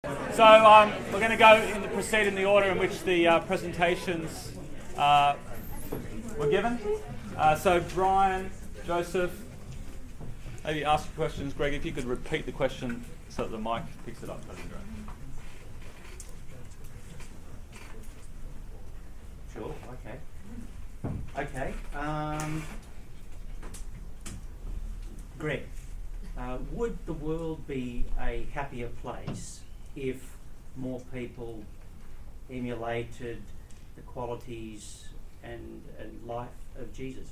So we're going to go proceed in the order in which the presentations were given. So Brian, Joseph, maybe ask your questions. Greg, if you could repeat the question so that the mic picks it up, that'd be great. Sure, okay. Greg, would the world be a happier place if more people emulated the qualities and life of Jesus?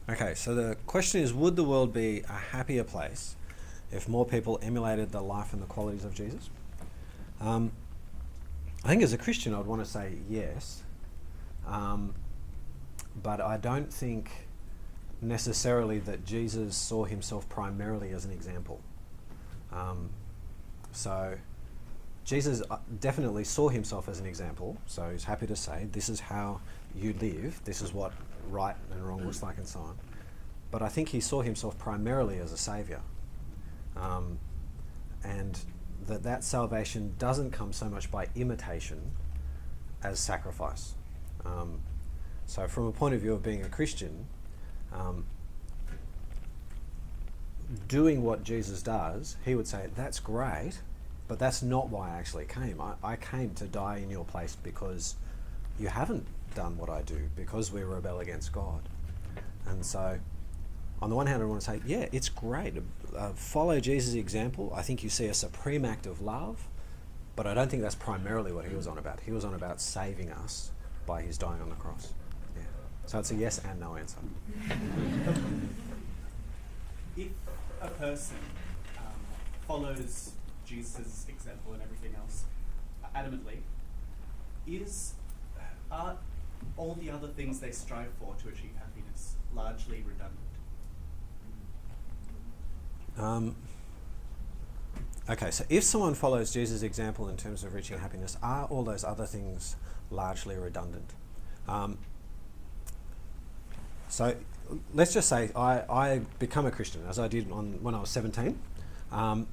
Okay, so the question is, would the world be a happier place if more people emulated the life and the qualities of Jesus? I think as a Christian I'd want to say yes, but I don't think necessarily that Jesus saw himself primarily as an example. So Jesus definitely saw himself as an example, so he's happy to say, this is how you live, this is what right and wrong looks like and so on. But I think he saw himself primarily as a saviour. And that salvation doesn't come so much by imitation as sacrifice. So from a point of view of being a Christian, doing what Jesus does, he would say, that's great, but that's not why I actually came. I came to die in your place because you haven't done what I do, because we rebel against God. And so on the one hand I want to say, yeah, it's great. Follow Jesus' example. I think you see a supreme act of love, but I don't think that's primarily what he was on about. He was on about saving us by his dying on the cross. Yeah. So it's a yes and no answer. If a person follows Jesus' example and everything else adamantly, are all the other things they strive for to achieve happiness largely redundant? Okay, so if someone follows Jesus' example in terms of reaching happiness, are all those other things largely redundant? So let's just say I become a Christian, as I did when I was 17. I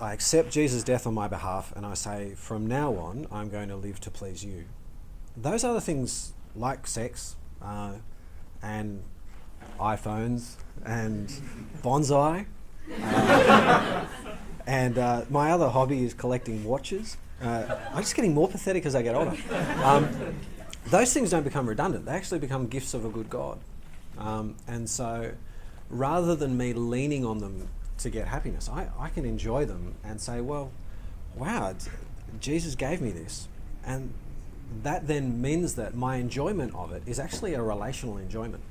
accept Jesus' death on my behalf, and I say, from now on, I'm going to live to please you. Those other things, like sex and iPhones and bonsai, and my other hobby is collecting watches. I'm just getting more pathetic as I get older. Those things don't become redundant. They actually become gifts of a good God. And so rather than me leaning on them to get happiness, I can enjoy them and say, well, wow, Jesus gave me this. And that then means that my enjoyment of it is actually a relational enjoyment.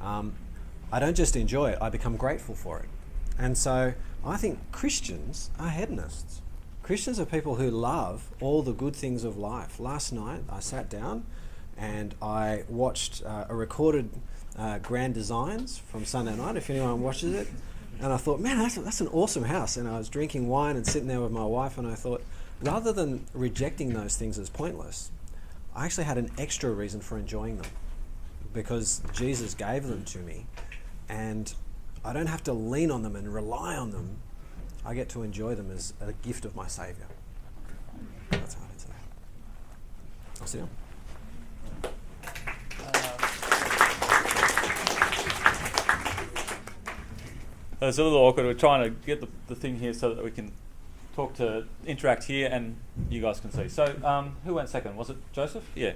I don't just enjoy it, I become grateful for it. And so I think Christians are hedonists. Christians are people who love all the good things of life. Last night I sat down and I watched a recorded Grand Designs from Sunday night, if anyone watches it. And I thought, man, that's an awesome house. And I was drinking wine and sitting there with my wife, and I thought, rather than rejecting those things as pointless, I actually had an extra reason for enjoying them, because Jesus gave them to me, and I don't have to lean on them and rely on them. I get to enjoy them as a gift of my Saviour. That's how I answer that. I'll sit down. It's a little awkward. We're trying to get the thing here so that we can interact here, and you guys can see. So who went second? Was it Joseph? Yeah.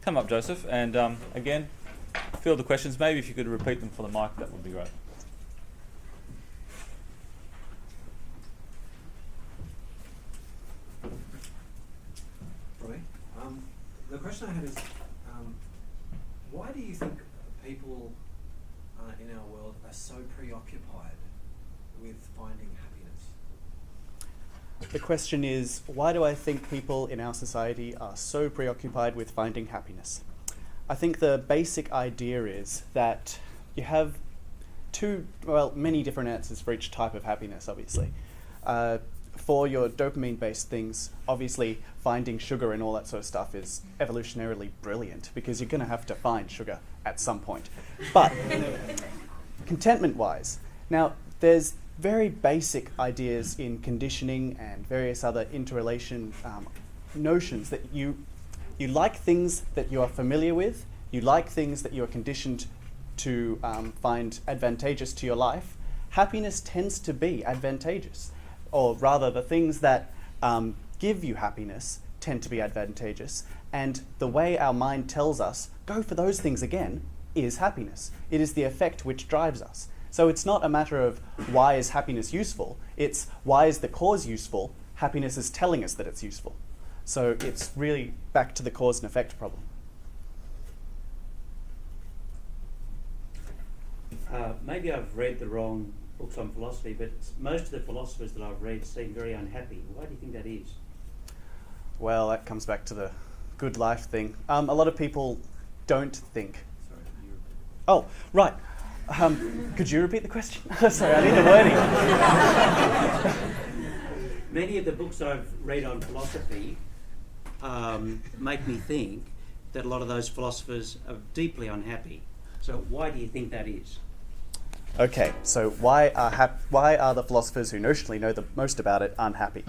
Come up, Joseph, and again, field the questions. Maybe if you could repeat them for the mic, that would be great. The question I had is, why do you think people in our world are so preoccupied with finding happiness? The question is, why do I think people in our society are so preoccupied with finding happiness? I think the basic idea is that you have many different answers for each type of happiness, obviously. For your dopamine-based things, obviously finding sugar and all that sort of stuff is evolutionarily brilliant, because you're going to have to find sugar at some point. But contentment-wise, now there's very basic ideas in conditioning and various other interrelation notions that you like things that you are familiar with, you like things that you are conditioned to find advantageous to your life. Happiness tends to be advantageous, or rather the things that give you happiness tend to be advantageous, and the way our mind tells us, go for those things again, is happiness. It is the effect which drives us. So it's not a matter of why is happiness useful, it's why is the cause useful, happiness is telling us that it's useful. So it's really back to the cause and effect problem. Maybe I've read the wrong books on philosophy, but most of the philosophers that I've read seem very unhappy. Why do you think that is? Well, that comes back to the good life thing. A lot of people don't think. Oh, right. Could you repeat the question? Sorry, I need the wording. Many of the books I've read on philosophy make me think that a lot of those philosophers are deeply unhappy. So why do you think that is? Okay, so why are the philosophers who notionally know the most about it unhappy?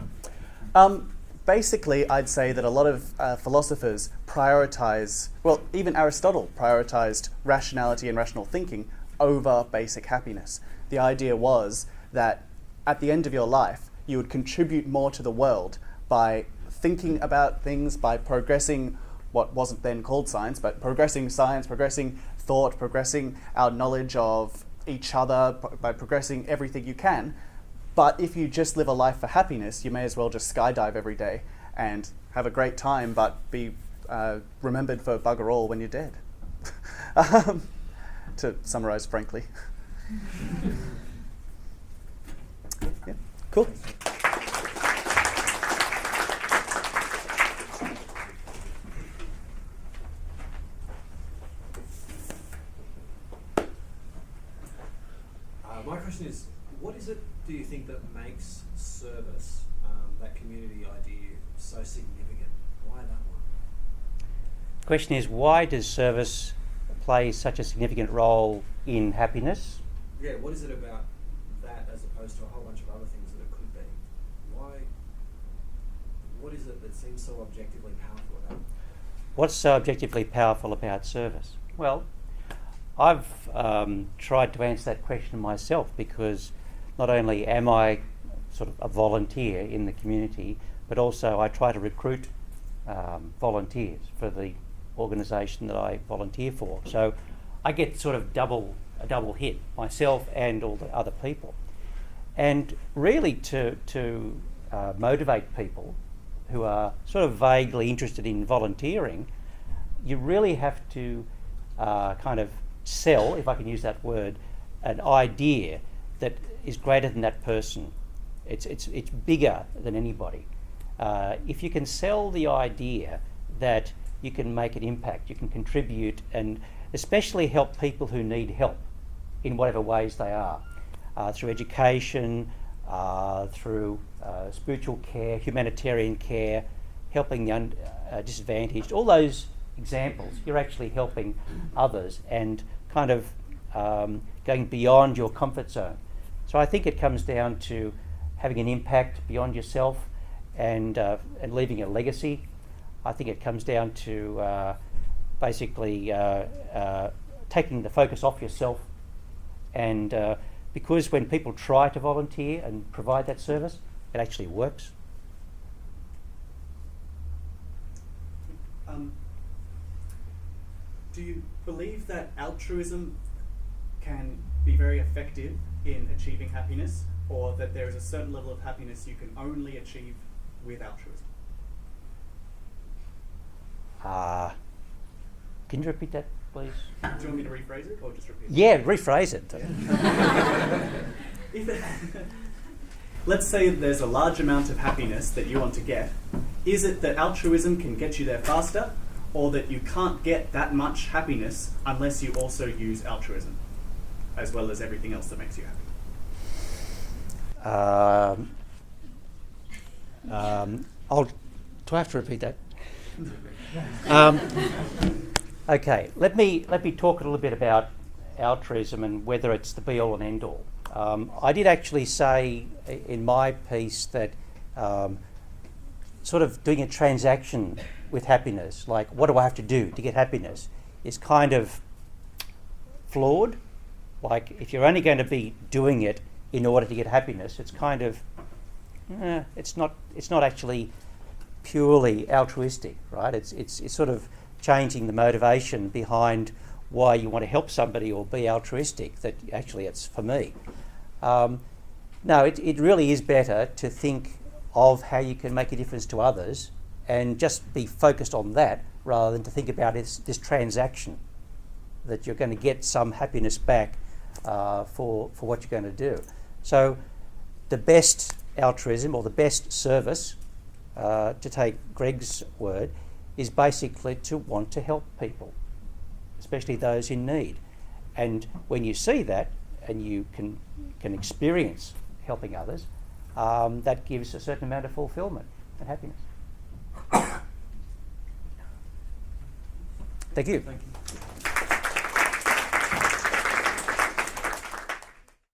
Basically, I'd say that a lot of philosophers prioritize, well, even Aristotle prioritized rationality and rational thinking over basic happiness. The idea was that at the end of your life, you would contribute more to the world by thinking about things, by progressing what wasn't then called science, but progressing science, progressing thought, progressing our knowledge of each other, by progressing everything you can. But if you just live a life for happiness, you may as well just skydive every day and have a great time, but be remembered for bugger all when you're dead. To summarize frankly. Yeah, cool. My question is, what is it, do you think, that makes service, that community idea, so significant? Why that one? The question is, why does service play such a significant role in happiness? Yeah, what is it about that as opposed to a whole bunch of other things that it could be? What is it that seems so objectively powerful about it? What's so objectively powerful about service? Well, I've tried to answer that question myself, because not only am I sort of a volunteer in the community, but also I try to recruit volunteers for the organisation that I volunteer for. So I get sort of a double hit, myself and all the other people. And really to motivate people who are sort of vaguely interested in volunteering, you really have to kind of sell, if I can use that word, an idea that is greater than that person. It's bigger than anybody. If you can sell the idea that you can make an impact, you can contribute, and especially help people who need help in whatever ways they are, through education, through spiritual care, humanitarian care, helping the disadvantaged, all those examples, you're actually helping others and kind of going beyond your comfort zone. So I think it comes down to having an impact beyond yourself and leaving a legacy. I think it comes down to basically taking the focus off yourself, and because when people try to volunteer and provide that service, it actually works. Do you believe that altruism can be very effective in achieving happiness, or that there is a certain level of happiness you can only achieve with altruism? Can you repeat that, please? Do you want me to rephrase it, or just repeat it? Yeah, rephrase it. Let's say there's a large amount of happiness that you want to get. Is it that altruism can get you there faster, or that you can't get that much happiness unless you also use altruism, as well as everything else that makes you happy? Do I have to repeat that? Okay, let me talk a little bit about altruism and whether it's the be all and end all. I did actually say in my piece that sort of doing a transaction with happiness, like what do I have to do to get happiness, is kind of flawed. Like if you're only going to be doing it in order to get happiness, it's kind of it's not actually purely altruistic, right? It's sort of changing the motivation behind why you want to help somebody or be altruistic, that actually it's for me. No, it really is better to think of how you can make a difference to others and just be focused on that rather than to think about this transaction, that you're going to get some happiness back for what you're going to do. So the best altruism, or the best service, to take Greg's word, is basically to want to help people, especially those in need. And when you see that and you can experience helping others, that gives a certain amount of fulfillment and happiness. Thank you. Thank you.